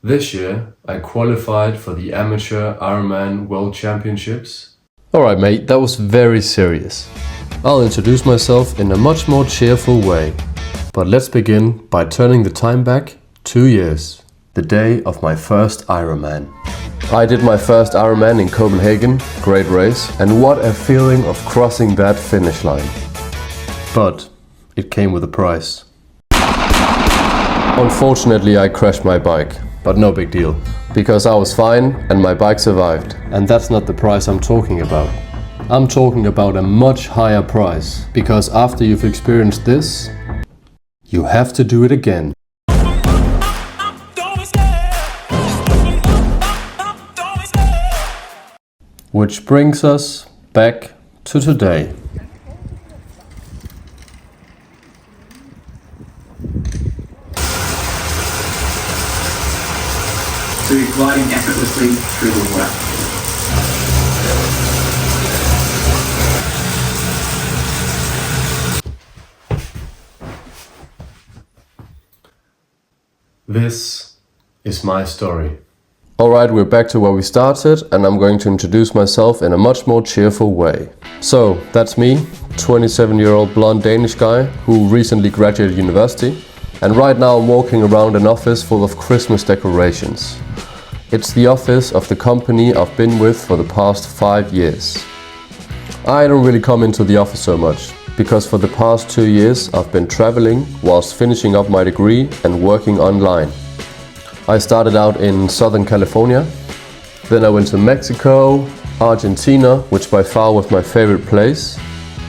This year, I qualified for the Amateur Ironman World Championships. Alright mate, that was very serious. I'll introduce myself in a much more cheerful way. But let's begin by turning the time back 2 years. The day of my first Ironman. I did my first Ironman in Copenhagen, great race, and what a feeling of crossing that finish line. But it came with a price. Unfortunately, I crashed my bike, but no big deal, because I was fine and my bike survived. And that's not the price I'm talking about. I'm talking about a much higher price, because after you've experienced this, you have to do it again. Which brings us back to today. So you're gliding effortlessly through the water. This is my story. Alright, we're back to where we started, and I'm going to introduce myself in a much more cheerful way. So, that's me, 27-year-old blonde Danish guy who recently graduated university, and right now I'm walking around an office full of Christmas decorations. It's the office of the company I've been with for the past 5 years. I don't really come into the office so much, because for the past 2 years I've been traveling whilst finishing up my degree and working online. I started out in Southern California, then I went to Mexico, Argentina, which by far was my favorite place,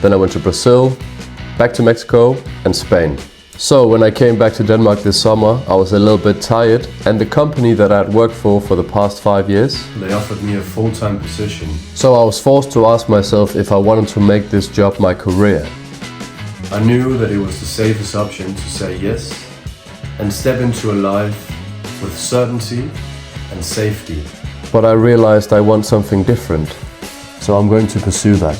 then I went to Brazil, back to Mexico and Spain. So when I came back to Denmark this summer, I was a little bit tired, and the company that I had worked for the past 5 years, They offered me a full-time position. so I was forced to ask myself if I wanted to make this job my career. I knew that it was the safest option to say yes and step into a life with certainty and safety. But I realized I want something different, so I'm going to pursue that.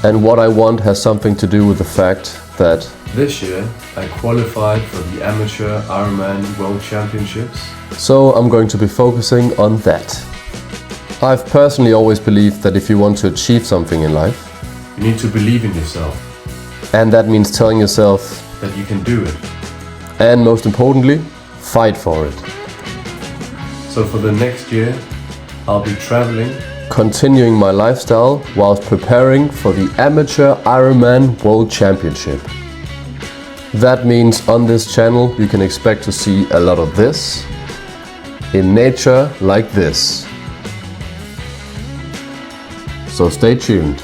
And what I want has something to do with the fact that This year, I qualified for the Amateur Ironman World Championships. So I'm going to be focusing on that. I've personally always believed that if you want to achieve something in life, You need to believe in yourself, and that means telling yourself, that you can do it. and most importantly, fight for it. So for the next year, I'll be traveling, Continuing my lifestyle whilst preparing for the Amateur Ironman World Championship. That means on this channel you can expect to see a lot of this, in nature like this. So stay tuned.